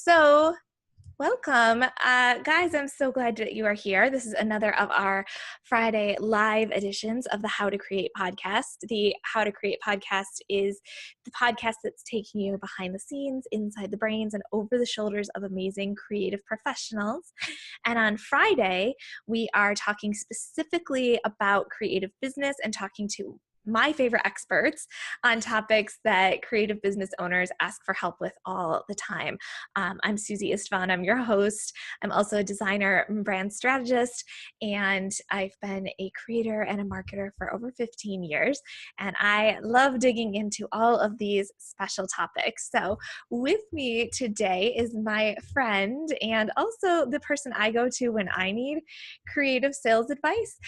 So, welcome. Guys, I'm so glad that you are here. This is another of our Friday live editions of the How to Create podcast. The How to Create podcast is the podcast that's taking you behind the scenes, inside the brains, and over the shoulders of amazing creative professionals. And on Friday, we are talking specifically about creative business and talking to my favorite experts on topics that creative business owners ask for help with all the time. I'm Susie Istvan. I'm your host. I'm also a designer and brand strategist, and I've been a creator and a marketer for over 15 years, and I love digging into all of these special topics. So with me today is my friend and also the person I go to when I need creative sales advice.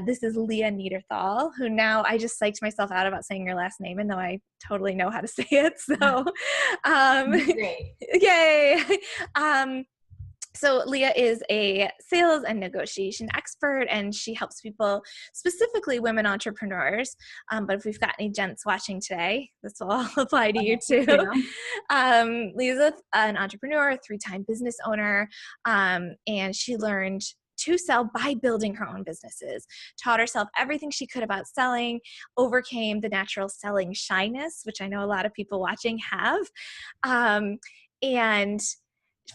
This is Leah Neaderthal, who now I just psyched myself out about saying your last name, and though I totally know how to say it. So, Great. yay. So Leah is a sales and negotiation expert, and she helps people, specifically women entrepreneurs. But if we've got any gents watching today, this will all apply to you too. Leah's an entrepreneur, a 3-time business owner, and she learned to sell by building her own businesses, taught herself everything she could about selling, overcame the natural selling shyness, which I know a lot of people watching have, and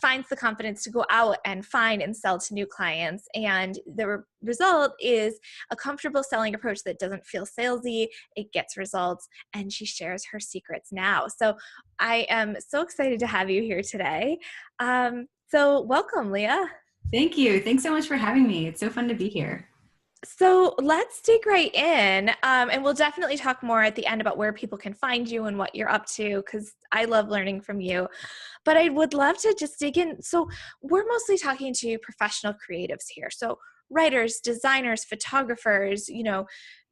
finds the confidence to go out and find and sell to new clients. And the result is a comfortable selling approach that doesn't feel salesy. It gets results, and she shares her secrets now. So I am so excited to have you here today. So welcome, Leah. Thank you. Thanks so much for having me. It's so fun to be here. So let's dig right in, and we'll definitely talk more at the end about where people can find you and what you're up to, because I love learning from you. But I would love to just dig in. So we're mostly talking to professional creatives here. So writers, designers, photographers,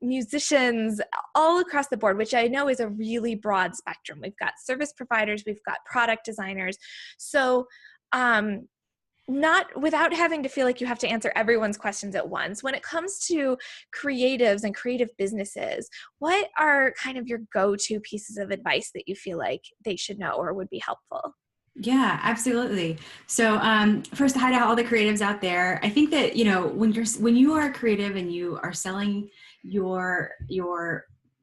musicians, all across the board, which I know is a really broad spectrum. We've got service providers, we've got product designers. So, not without having to feel like you have to answer everyone's questions at once. When it comes to creatives and creative businesses, what are kind of your go-to pieces of advice that you feel like they should know or would be helpful? Yeah, absolutely. So first, hi to all the creatives out there. I think that, when you are creative and you are selling your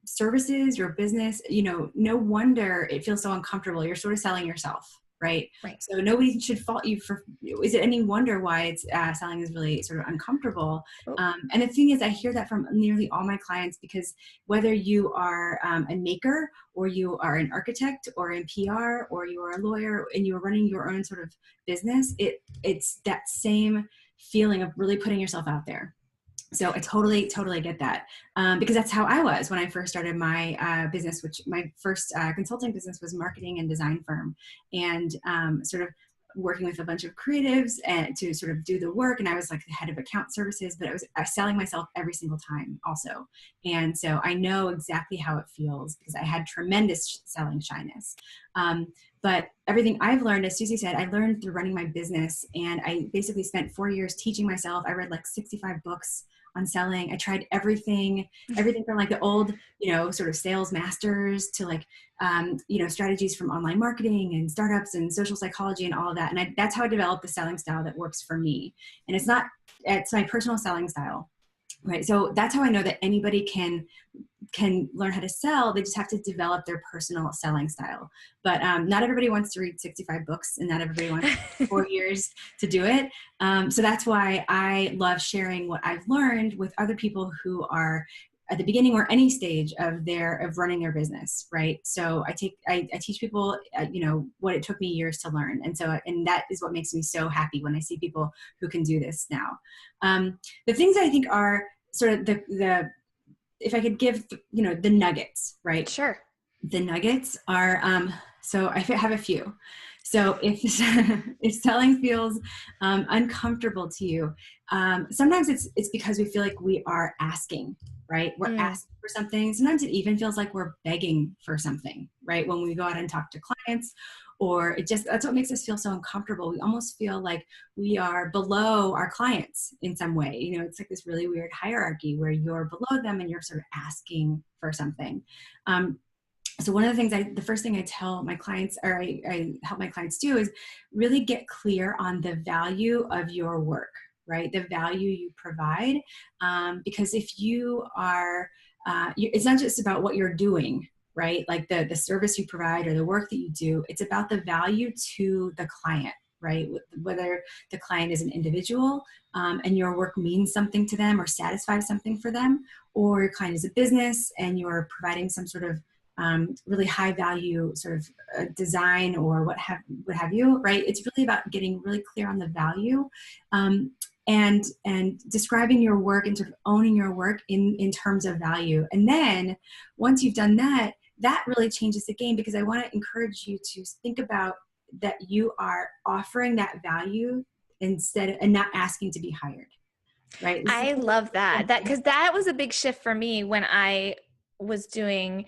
services, your business, no wonder it feels so uncomfortable. You're sort of selling yourself. Right. So nobody should fault you for, is it any wonder why it's selling is really sort of uncomfortable? And the thing is, I hear that from nearly all my clients, because whether you are a maker or you are an architect or in PR or you are a lawyer and you're running your own sort of business, it's that same feeling of really putting yourself out there. So I totally get that, because that's how I was when I first started my business, which my first consulting business was marketing and design firm, and sort of working with a bunch of creatives and to sort of do the work. And I was like the head of account services, but I was selling myself every single time also. And so I know exactly how it feels, because I had tremendous selling shyness. But everything I've learned, as Susie said, I learned through running my business, and I basically spent 4 years teaching myself. I read like 65 books on selling. I tried everything from like the old, sort of sales masters to like, strategies from online marketing and startups and social psychology and all of that. And that's how I developed the selling style that works for me. And it's my personal selling style, right? So that's how I know that anybody can learn how to sell. They just have to develop their personal selling style. But not everybody wants to read 65 books, and not everybody wants 4 years to do it. So that's why I love sharing what I've learned with other people who are at the beginning or any stage of running their business, right? So I teach people, what it took me years to learn. And that is what makes me so happy when I see people who can do this now. The things I think are sort of the if I could give, the nuggets, right? Sure. The nuggets are, so I have a few. So if selling feels uncomfortable to you, sometimes it's because we feel like we are asking, right? We're asking for something. Sometimes it even feels like we're begging for something, right? When we go out and talk to clients, or that's what makes us feel so uncomfortable. We almost feel like we are below our clients in some way. It's like this really weird hierarchy where you're below them and you're sort of asking for something. So one of the things the first thing I tell my clients, or I help my clients do, is really get clear on the value of your work, right? The value you provide. Because if you are, it's not just about what you're doing, right? Like the service you provide or the work that you do, it's about the value to the client, right? Whether the client is an individual, and your work means something to them or satisfies something for them, or your client is a business and you're providing some sort of really high value sort of design or what have you, right? It's really about getting really clear on the value, and describing your work and sort of owning your work in terms of value. And then once you've done that, that really changes the game, because I want to encourage you to think about that you are offering that value and not asking to be hired, right? I love that. Because that was a big shift for me when I was doing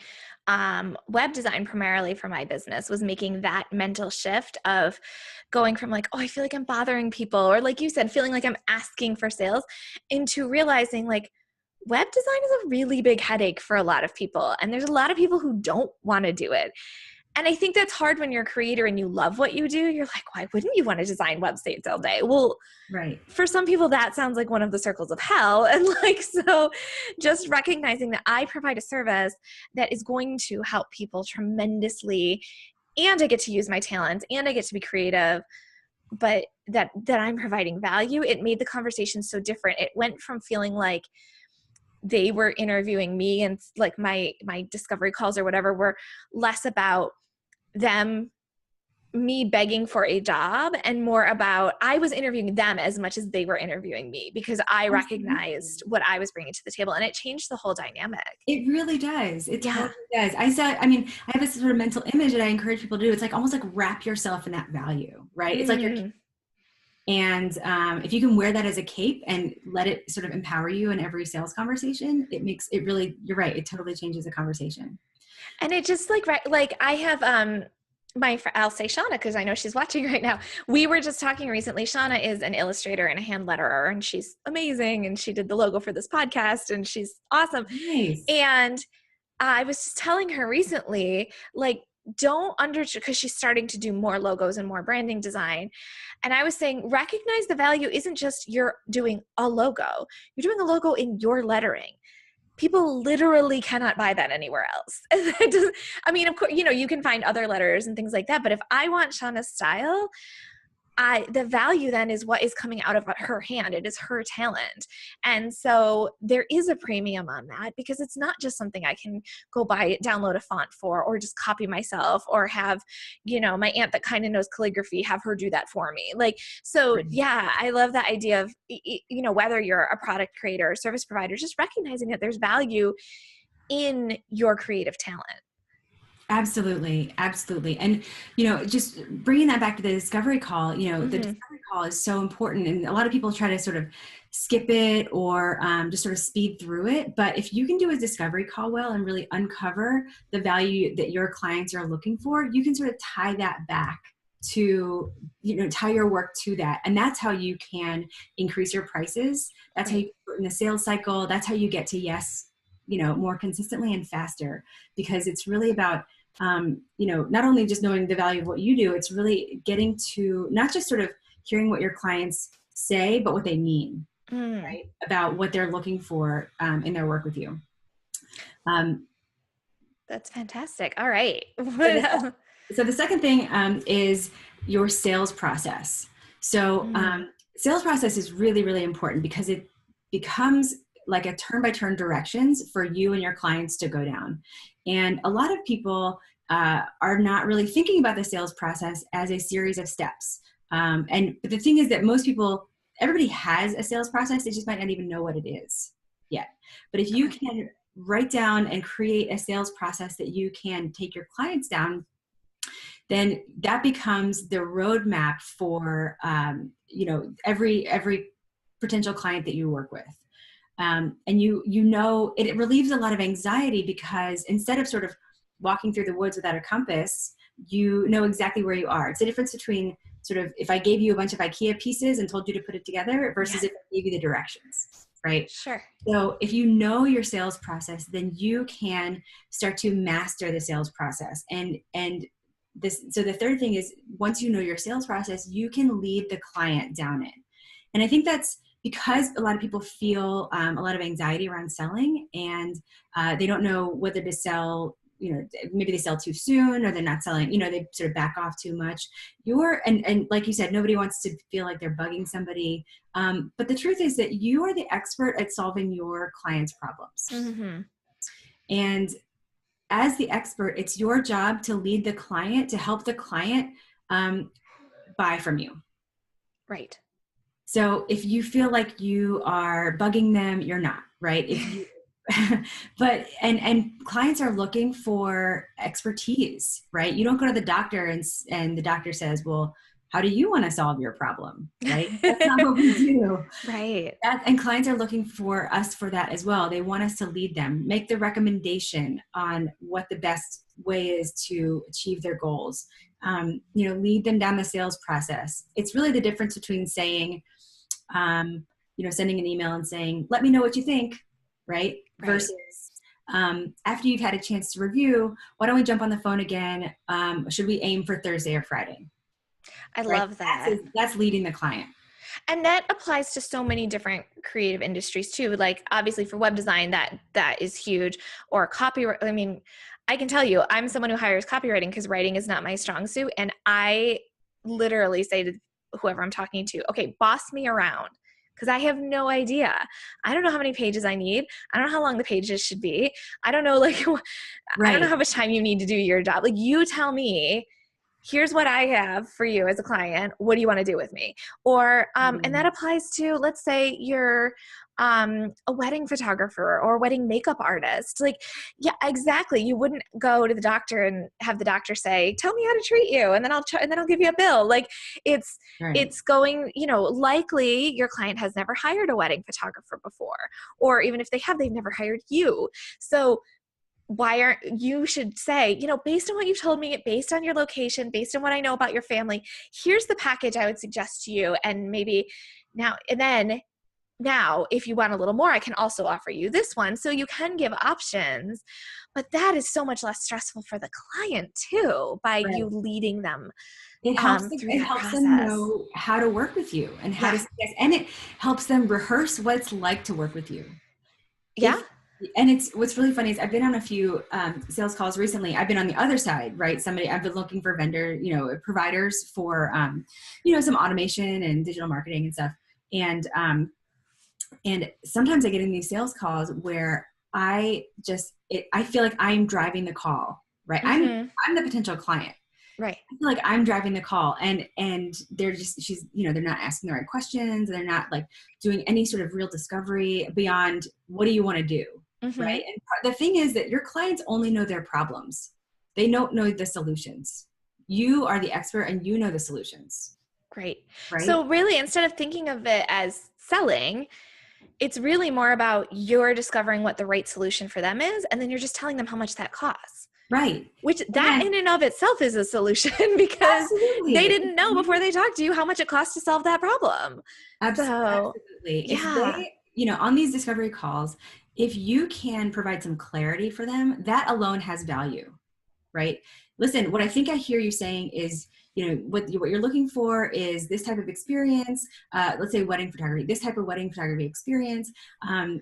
web design primarily for my business, was making that mental shift of going from like, oh, I feel like I'm bothering people, or like you said, feeling like I'm asking for sales, into realizing like web design is a really big headache for a lot of people. And there's a lot of people who don't want to do it. And I think that's hard when you're a creator and you love what you do. You're like, why wouldn't you want to design websites all day? Well, Right. For some people, that sounds like one of the circles of hell. And like, so just recognizing that I provide a service that is going to help people tremendously, and I get to use my talents and I get to be creative, but that I'm providing value, it made the conversation so different. It went from feeling like they were interviewing me, and like my discovery calls or whatever were less about me begging for a job, and more about I was interviewing them as much as they were interviewing me, because I recognized what I was bringing to the table, and it changed the whole dynamic. It really does. It totally does. I have a sort of mental image that I encourage people to do. It's like almost like wrap yourself in that value, right? It's like and if you can wear that as a cape and let it sort of empower you in every sales conversation, it really, you're right. It totally changes the conversation. And it just like I have I'll say Shauna, because I know she's watching right now. We were just talking recently. Shauna is an illustrator and a hand letterer, and she's amazing. And she did the logo for this podcast, and she's awesome. Nice. And I was just telling her recently, like, because she's starting to do more logos and more branding design. And I was saying, recognize the value isn't just you're doing a logo. You're doing a logo in your lettering. People literally cannot buy that anywhere else. I mean, of course, you can find other letters and things like that. But if I want Shauna's style, the value then is what is coming out of her hand. It is her talent. And so there is a premium on that, because it's not just something I can go download a font for, or just copy myself, or have, my aunt that kind of knows calligraphy, have her do that for me. Like, so yeah, I love that idea of, whether you're a product creator or service provider, just recognizing that there's value in your creative talent. Absolutely. Absolutely. And, just bringing that back to the discovery call, the discovery call is so important. And a lot of people try to sort of skip it or just sort of speed through it. But if you can do a discovery call well and really uncover the value that your clients are looking for, you can sort of tie that back to, tie your work to that. And that's how you can increase your prices. That's how you in the sales cycle. That's how you get to yes, more consistently and faster, because it's really about, not only just knowing the value of what you do, it's really getting to not just sort of hearing what your clients say, but what they mean, right? About what they're looking for in their work with you. That's fantastic. All right. So the second thing is your sales process. So sales process is really, really important, because it becomes like a turn-by-turn directions for you and your clients to go down. And a lot of people are not really thinking about the sales process as a series of steps. But the thing is that everybody has a sales process. They just might not even know what it is yet. But if you can write down and create a sales process that you can take your clients down, then that becomes the roadmap for, every potential client that you work with. And it relieves a lot of anxiety, because instead of sort of walking through the woods without a compass, you know exactly where you are. It's the difference between sort of if I gave you a bunch of IKEA pieces and told you to put it together versus if I gave you the directions, right? Sure. So if you know your sales process, then you can start to master the sales process. So the third thing is, once you know your sales process, you can lead the client down it. And I think that's because a lot of people feel a lot of anxiety around selling, and they don't know whether to sell. Maybe they sell too soon, or they're not selling, they sort of back off too much. And like you said, nobody wants to feel like they're bugging somebody. But the truth is that you are the expert at solving your client's problems. Mm-hmm. And as the expert, it's your job to lead the client, to help the client buy from you. Right. So if you feel like you are bugging them, you're not, right? If you but clients are looking for expertise, right? You don't go to the doctor and the doctor says, well, how do you want to solve your problem? Right? That's not what we do. Right. And clients are looking for us for that as well. They want us to lead them, make the recommendation on what the best way is to achieve their goals. Lead them down the sales process. It's really the difference between saying, sending an email and saying, let me know what you think, right? Versus after you've had a chance to review, why don't we jump on the phone again? Should we aim for Thursday or Friday? I love that. That's leading the client. And that applies to so many different creative industries too. Like obviously for web design, that is huge. Or copyright. I mean, I can tell you, I'm someone who hires copywriting because writing is not my strong suit. And I literally say to whoever I'm talking to, okay, boss me around. Because I have no idea. I don't know how many pages I need. I don't know how long the pages should be. I don't know, I don't know how much time you need to do your job. Like, you tell me, here's what I have for you as a client. What do you want to do with me? Or, and that applies to, let's say you're a wedding photographer or a wedding makeup artist. Like, yeah, exactly. You wouldn't go to the doctor and have the doctor say, tell me how to treat you. And then I'll give you a bill. Like it's going, likely your client has never hired a wedding photographer before, or even if they have, they've never hired you. So you should say, based on what you've told me, based on your location, based on what I know about your family, here's the package I would suggest to you. And maybe now, if you want a little more, I can also offer you this one. So you can give options, but that is so much less stressful for the client too, by you leading them. It helps them know how to work with you and how to say yes. And it helps them rehearse what it's like to work with you. Yeah. And what's really funny is I've been on a few sales calls recently. I've been on the other side, right? I've been looking for vendor, providers for, some automation and digital marketing and stuff. And sometimes I get in these sales calls where I feel like I'm driving the call, right? Mm-hmm. I'm the potential client. Right. I feel like I'm driving the call, and they're they're not asking the right questions. They're not like doing any sort of real discovery beyond what do you want to do, mm-hmm. right? And the thing is that your clients only know their problems. They don't know the solutions. You are the expert and you know the solutions. Great. Right? So really, instead of thinking of it as selling, it's really more about you're discovering what the right solution for them is, and then you're just telling them how much that costs. Right. Which that in and of itself is a solution, because they didn't know before they talked to you how much it costs to solve that problem. Absolutely. Yeah. If they, on these discovery calls, if you can provide some clarity for them, that alone has value, right? Listen, what I think I hear you saying is, what you're looking for is this type of experience, let's say wedding photography, this type of wedding photography experience, and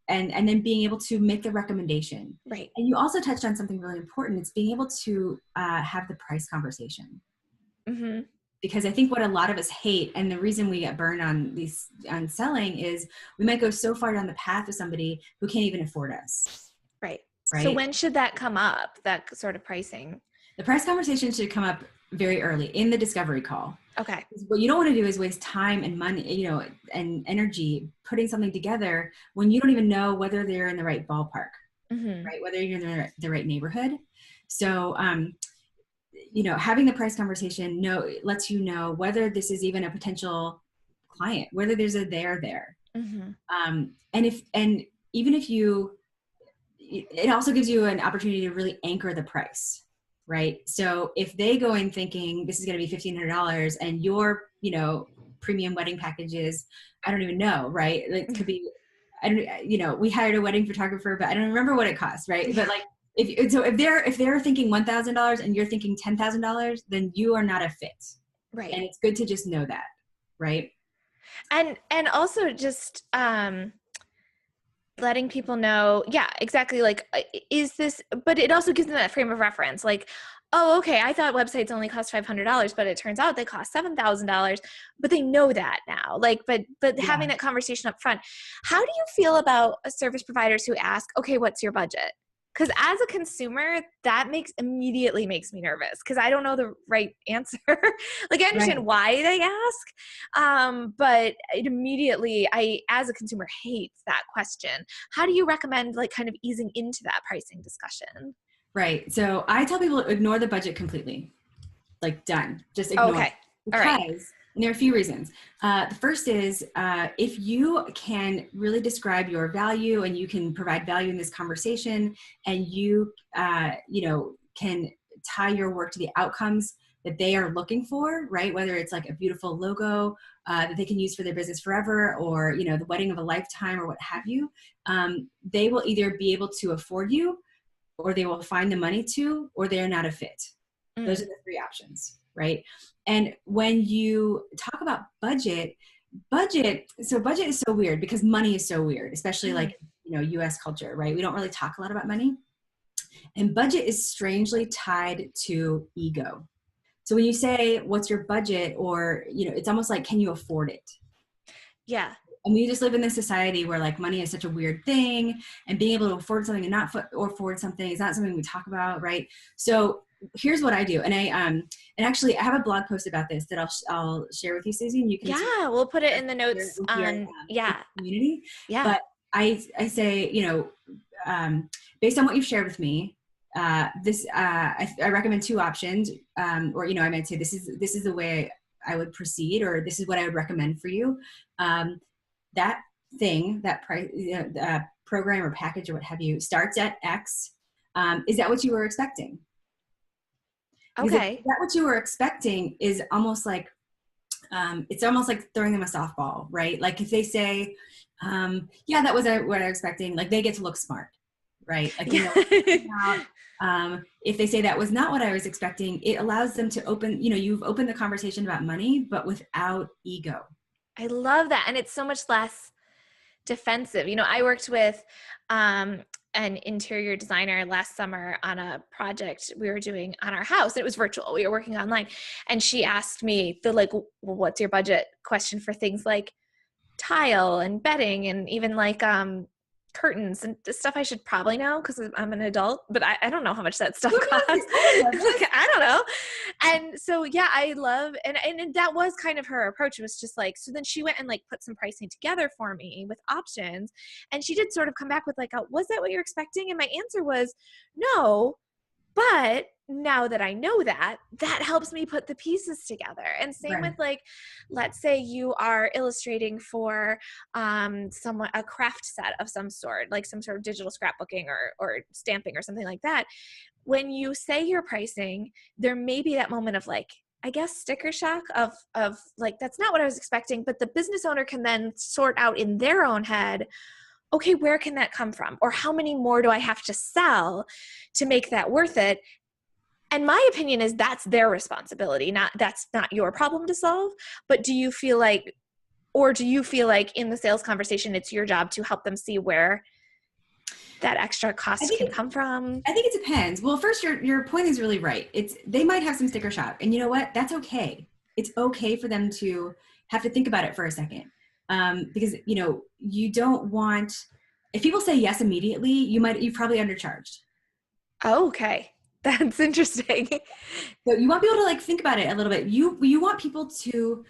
then being able to make the recommendation. Right. And you also touched on something really important. It's being able to have the price conversation. Mm-hmm. Because I think what a lot of us hate, and the reason we get burned on selling, is we might go so far down the path with somebody who can't even afford us. Right. So when should that come up, that sort of pricing? The price conversation should come up very early in the discovery call. Okay. What you don't want to do is waste time and money, and energy putting something together when you don't even know whether they're in the right ballpark, mm-hmm. right? Whether you're in the right neighborhood. So, having the price conversation lets you know whether this is even a potential client, whether there's a there. Mm-hmm. It also gives you an opportunity to really anchor the price. Right. So if they go in thinking this is going to be $1,500 and your, premium wedding packages, I don't even know. Right. It could be I don't, we hired a wedding photographer, but I don't remember what it cost. Right. But like, if they're thinking $1,000 and you're thinking $10,000, then you are not a fit. Right. And it's good to just know that. Right. And also just, letting people know, yeah, exactly. Like, is this, but it also gives them that frame of reference. Like, oh, okay, I thought websites only cost $500, but it turns out they cost $7,000, but they know that now. Like, but having that conversation up front. How do you feel about service providers who ask, okay, what's your budget? Because as a consumer, that immediately makes me nervous because I don't know the right answer. Like, I understand why they ask, but it immediately, as a consumer, hates that question. How do you recommend like kind of easing into that pricing discussion? Right. So I tell people ignore the budget completely. Like, done. Just ignore it. Okay. Because, all right. and there are a few reasons. The first is if you can really describe your value and you can provide value in this conversation, and you, can tie your work to the outcomes that they are looking for, right? Whether it's like a beautiful logo that they can use for their business forever, or, the wedding of a lifetime, or what have you, they will either be able to afford you, or they will find the money to, or they're not a fit. Those are the three options, right? And when you talk about budget is so weird because money is so weird, especially like, US culture, right? We don't really talk a lot about money. And budget is strangely tied to ego. So when you say, what's your budget? Or, it's almost like, can you afford it? Yeah. And we just live in this society where like money is such a weird thing, and being able to afford something and not afford something is not something we talk about. Right. So here's what I do. And and actually I have a blog post about this that I'll share with you, Susie, and you can, we'll put it in the notes on, community. Yeah. But I say, based on what you've shared with me, I recommend two options, or, I might say, this is the way I would proceed, or this is what I would recommend for you. That thing, that price, program or package or what have you, starts at X. Is that what you were expecting? Okay. If that what you were expecting is almost like, it's almost like throwing them a softball, right? Like if they say, that was what I was expecting, like they get to look smart, right? Like, if they say that was not what I was expecting, it allows them to open, you've opened the conversation about money, but without ego. I love that. And it's so much less defensive. I worked with an interior designer last summer on a project we were doing on our house. It was virtual. We were working online. And she asked me well, what's your budget question for things like tile and bedding and even like curtains and stuff I should probably know because I'm an adult, but I don't know how much that stuff costs. I don't know. And so, I love, and that was kind of her approach. It was just like, so then she went and like put some pricing together for me with options. And she did sort of come back with like, was that what you're expecting? And my answer was no, but now that I know that helps me put the pieces together. And same with like, let's say you are illustrating for a craft set of some sort, like some sort of digital scrapbooking or stamping or something like that. When you say your pricing, there may be that moment of like, I guess, sticker shock of like, that's not what I was expecting. But the business owner can then sort out in their own head, okay, where can that come from? Or how many more do I have to sell to make that worth it? And my opinion is that's their responsibility. That's not your problem to solve. But do you feel like in the sales conversation, it's your job to help them see where that extra cost can come from? I think it depends. Well, first, your point is really right. They might have some sticker shock, and you know what? That's okay. It's okay for them to have to think about it for a second. Because, you don't want, if people say yes immediately, you've probably undercharged. Oh, okay. That's interesting. So you want people to like think about it a little bit. You want people to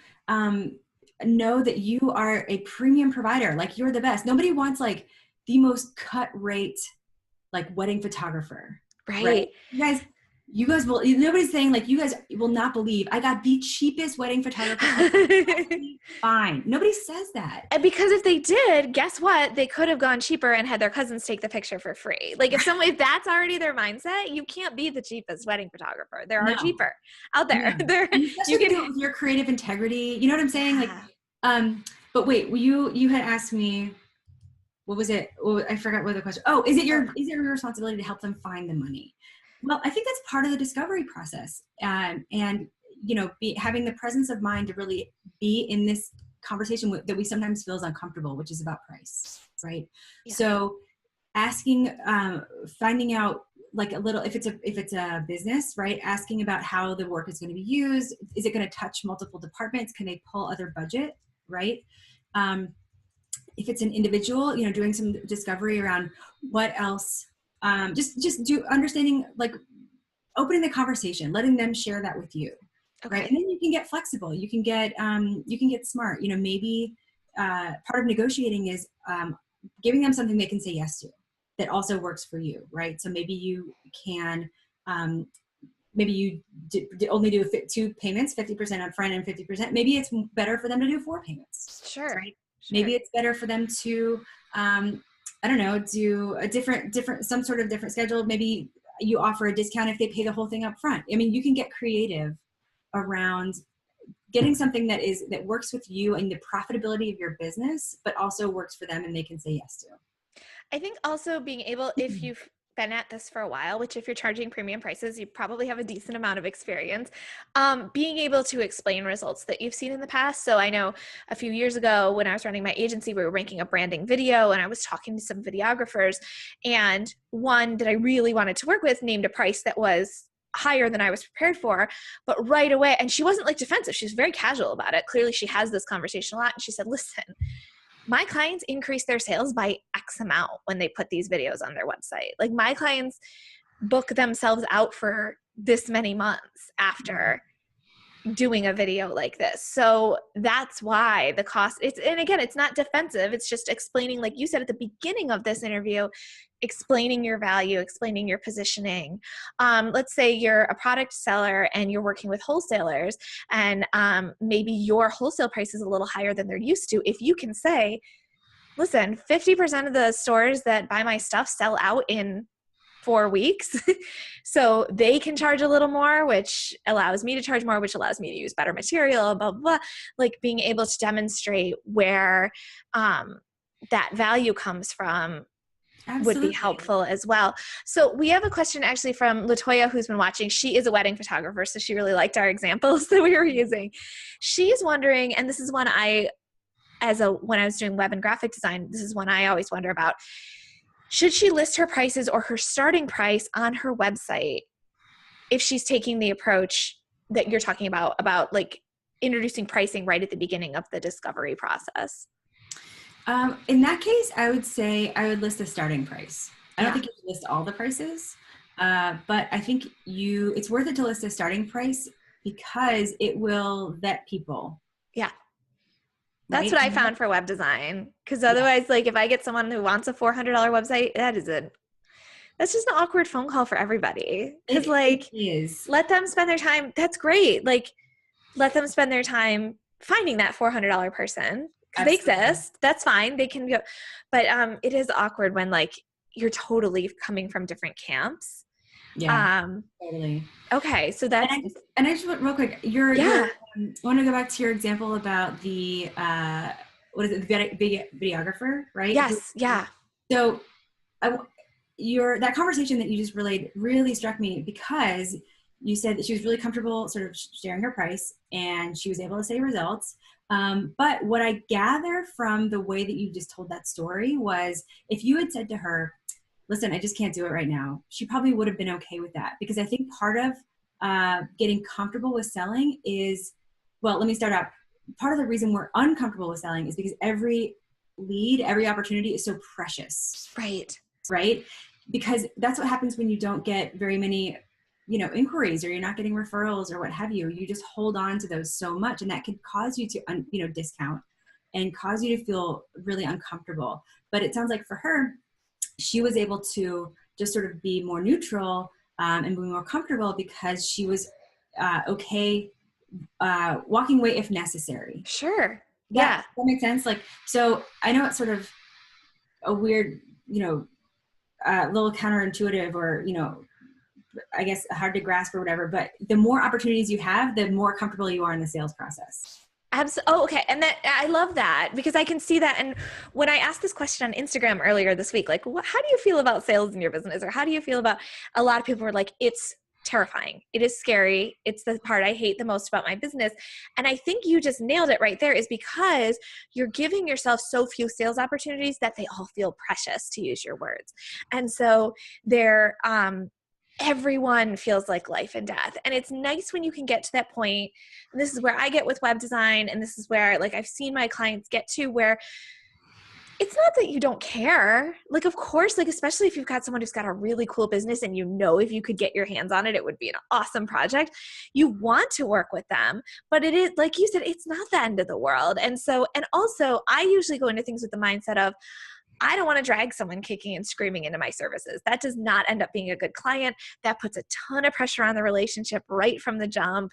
know that you are a premium provider, like you're the best. Nobody wants like the most cut rate, like wedding photographer. Right? You guys will, nobody's saying like, you guys will not believe I got the cheapest wedding photographer. Fine. Nobody says that. And because if they did, guess what? They could have gone cheaper and had their cousins take the picture for free. Like if that's already their mindset, you can't be the cheapest wedding photographer. There are cheaper out there. No. You can do it with your creative integrity. You know what I'm saying? Like, but wait, you had asked me, what was it? Well, I forgot what the question. Oh, is it your responsibility to help them find the money? Well, I think that's part of the discovery process. And, having the presence of mind to really be in this conversation that we sometimes feel is uncomfortable, which is about price, right? Yeah. So asking, finding out like a little, if it's a business, right? Asking about how the work is going to be used. Is it going to touch multiple departments? Can they pull other budget, right? If it's an individual, doing some discovery around what else, just do understanding, like opening the conversation, letting them share that with you. Okay. Right. And then you can get flexible. You can get smart, maybe, part of negotiating is, giving them something they can say yes to that also works for you. Right. So maybe you can, maybe you only do 2 payments, 50% upfront and 50%. Maybe it's better for them to do 4 payments. Sure. Right. Sure. Maybe it's better for them to, I don't know, do a some sort of different schedule. Maybe you offer a discount if they pay the whole thing up front. I mean, you can get creative around getting something that works with you and the profitability of your business, but also works for them and they can say yes to. I think also being able, if you've been at this for a while, which if you're charging premium prices, you probably have a decent amount of experience, being able to explain results that you've seen in the past. So I know a few years ago when I was running my agency, we were ranking a branding video and I was talking to some videographers, and one that I really wanted to work with named a price that was higher than I was prepared for, but right away, and she wasn't like defensive, she was very casual about it. Clearly she has this conversation a lot. And she said, listen, my clients increase their sales by X amount when they put these videos on their website. Like my clients book themselves out for this many months after doing a video like this. So that's why the cost, and again, it's not defensive. It's just explaining, like you said at the beginning of this interview, explaining your value, explaining your positioning. Let's say you're a product seller and you're working with wholesalers, and maybe your wholesale price is a little higher than they're used to. If you can say, listen, 50% of the stores that buy my stuff sell out in 4 weeks. So they can charge a little more, which allows me to charge more, which allows me to use better material, blah, blah, blah. Like being able to demonstrate where that value comes from. Absolutely. Would be helpful as well. So we have a question actually from Latoya, who's been watching. She is a wedding photographer, so she really liked our examples that we were using. She's wondering, and this is one when I was doing web and graphic design, this is one I always wonder about. Should she list her prices or her starting price on her website if she's taking the approach that you're talking about like introducing pricing right at the beginning of the discovery process? In that case, I would say I would list the starting price. I don't think you should list all the prices, but I think it's worth it to list a starting price because it will vet people. Yeah. That's what I found for web design. Because otherwise, like if I get someone who wants a $400 website, that's just an awkward phone call for everybody. Because let them spend their time. That's great. Like let them spend their time finding that $400 person. Because they exist. That's fine. They can go. But it is awkward when like you're totally coming from different camps. Yeah, totally. Okay, so that's. And I just want real quick. I want to go back to your example about the what is it, the videographer, right? Yes. Yeah. So, that conversation that you just relayed really struck me because you said that she was really comfortable sort of sharing her price and she was able to say results. But what I gather from the way that you just told that story was if you had said to her, listen, I just can't do it right now, she probably would have been okay with that. Because I think part of getting comfortable with selling is, well, let me start out. Part of the reason we're uncomfortable with selling is because every lead, every opportunity is so precious. Right. Right? Because that's what happens when you don't get very many, inquiries or you're not getting referrals or what have you. You just hold on to those so much, and that could cause you to, discount and cause you to feel really uncomfortable. But it sounds like for her, she was able to just sort of be more neutral and be more comfortable because she was okay walking away if necessary. Sure. That makes sense. Like, so I know it's sort of a weird, little counterintuitive or, I guess hard to grasp or whatever, but the more opportunities you have, the more comfortable you are in the sales process. Oh, okay. And that, I love that because I can see that. And when I asked this question on Instagram earlier this week, like, how do you feel about sales in your business? Or how do you feel about, a lot of people were like, it's terrifying. It is scary. It's the part I hate the most about my business. And I think you just nailed it right there, is because you're giving yourself so few sales opportunities that they all feel precious, to use your words. And so they're, everyone feels like life and death. And it's nice when you can get to that point. And this is where I get with web design. And this is where, like, I've seen my clients get to, where it's not that you don't care. Like, of course, like, especially if you've got someone who's got a really cool business and you know, if you could get your hands on it, it would be an awesome project. You want to work with them, but it is, like you said, it's not the end of the world. And so, and also I usually go into things with the mindset of, I don't want to drag someone kicking and screaming into my services. That does not end up being a good client. That puts a ton of pressure on the relationship right from the jump.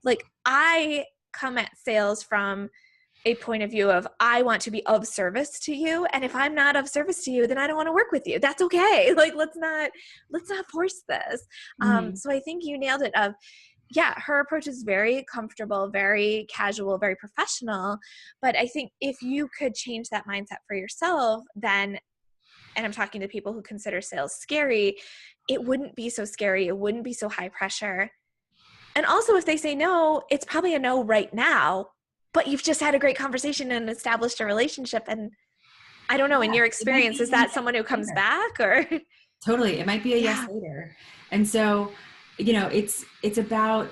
Like, I come at sales from a point of view of, I want to be of service to you. And if I'm not of service to you, then I don't want to work with you. That's okay. Like, let's not force this. Mm-hmm. So I think you nailed it of, yeah, her approach is very comfortable, very casual, very professional. But I think if you could change that mindset for yourself, then, and I'm talking to people who consider sales scary, it wouldn't be so scary. It wouldn't be so high pressure. And also, if they say no, it's probably a no right now, but you've just had a great conversation and established a relationship. And I don't know, in Yeah, your it might experience, be is a that yes someone who comes later. back, or? Totally. It might be a yes Yeah. later. And so, it's about,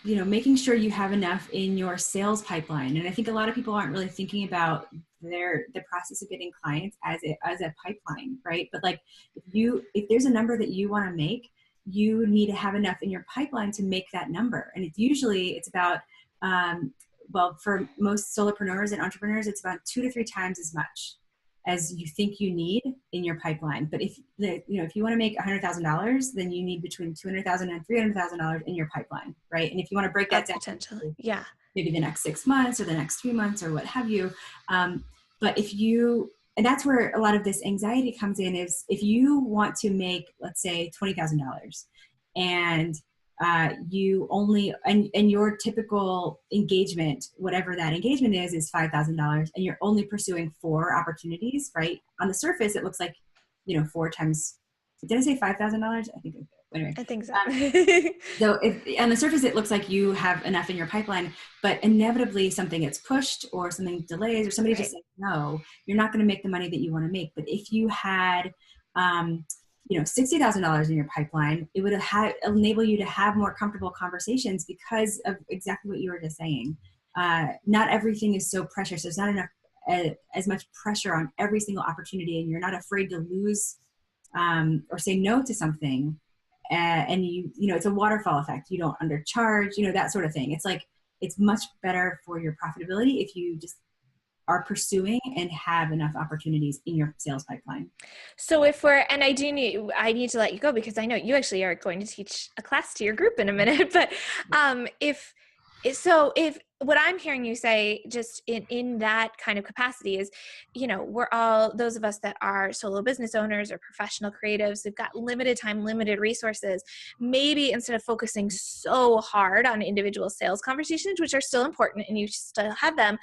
making sure you have enough in your sales pipeline. And I think a lot of people aren't really thinking about the process of getting clients as a pipeline, right? But like, if there's a number that you want to make, you need to have enough in your pipeline to make that number. And it's about, well, for most solopreneurs and entrepreneurs, it's about 2 to 3 times as much as you think you need in your pipeline. But if you want to make $100,000, then you need between $200,000 and $300,000 in your pipeline, right? And if you want to break that down, Potentially. Yeah. maybe the next 6 months or the next 3 months or what have you. But and that's where a lot of this anxiety comes in, is if you want to make, let's say, $20,000, and you only, and your typical engagement, whatever that engagement is $5,000, and you're only pursuing 4 opportunities, right? On the surface, it looks like, 4 times, did I say $5,000? I think, anyway. I think so. So if on the surface, it looks like you have enough in your pipeline, but inevitably something gets pushed or something delays or somebody just says no, you're not going to make the money that you want to make. But if you had, $60,000 in your pipeline, it would enable you to have more comfortable conversations because of exactly what you were just saying. Not everything is so precious. There's not enough, as much pressure on every single opportunity, and you're not afraid to lose or say no to something. And it's a waterfall effect. You don't undercharge, that sort of thing. It's like, it's much better for your profitability if you just are pursuing and have enough opportunities in your sales pipeline. So and I need to let you go because I know you actually are going to teach a class to your group in a minute, but if what I'm hearing you say just in that kind of capacity is, we're all, those of us that are solo business owners or professional creatives, we've got limited time, limited resources. Maybe instead of focusing so hard on individual sales conversations, which are still important and you still have them,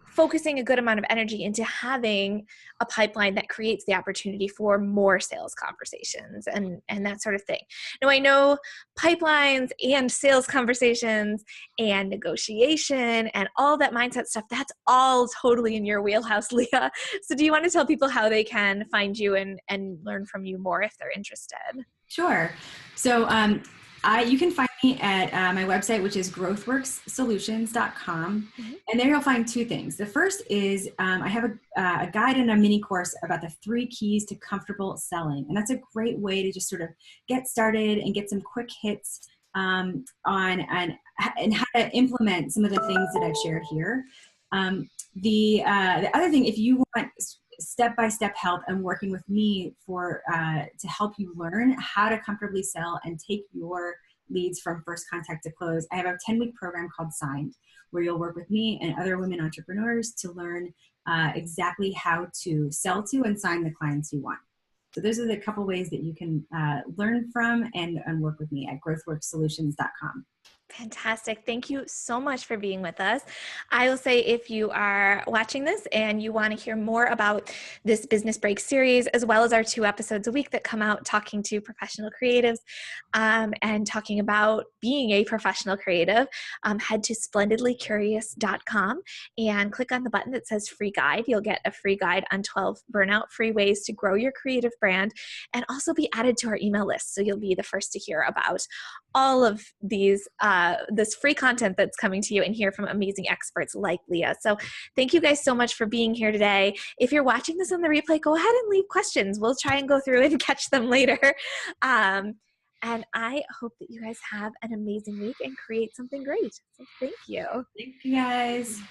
focusing a good amount of energy into having a pipeline that creates the opportunity for more sales conversations and that sort of thing. Now, I know pipelines and sales conversations and negotiation and all that mindset stuff, that's all totally in your wheelhouse, Leah. So do you want to tell people how they can find you and learn from you more if they're interested? Sure. So you can find me at my website, which is growthworkssolutions.com. Mm-hmm. And there you'll find 2 things. The first is I have a guide and a mini course about the 3 keys to comfortable selling. And that's a great way to just sort of get started and get some quick hits on and how to implement some of the things that I've shared here. The other thing, if you want step-by-step help and working with me to help you learn how to comfortably sell and take your leads from first contact to close, I have a 10-week program called Signed, where you'll work with me and other women entrepreneurs to learn exactly how to sell to and sign the clients you want. So those are the couple ways that you can learn from and work with me at growthworkssolutions.com. Fantastic. Thank you so much for being with us. I will say if you are watching this and you want to hear more about this Business Break series, as well as our 2 episodes a week that come out talking to professional creatives and talking about being a professional creative, head to splendidlycurious.com and click on the button that says free guide. You'll get a free guide on 12 burnout free ways to grow your creative brand and also be added to our email list. So you'll be the first to hear about all of these this free content that's coming to you and hear from amazing experts like Leah. So thank you guys so much for being here today. If you're watching this on the replay, go ahead and leave questions. We'll try and go through and catch them later. And I hope that you guys have an amazing week and create something great. So thank you. Thank you guys.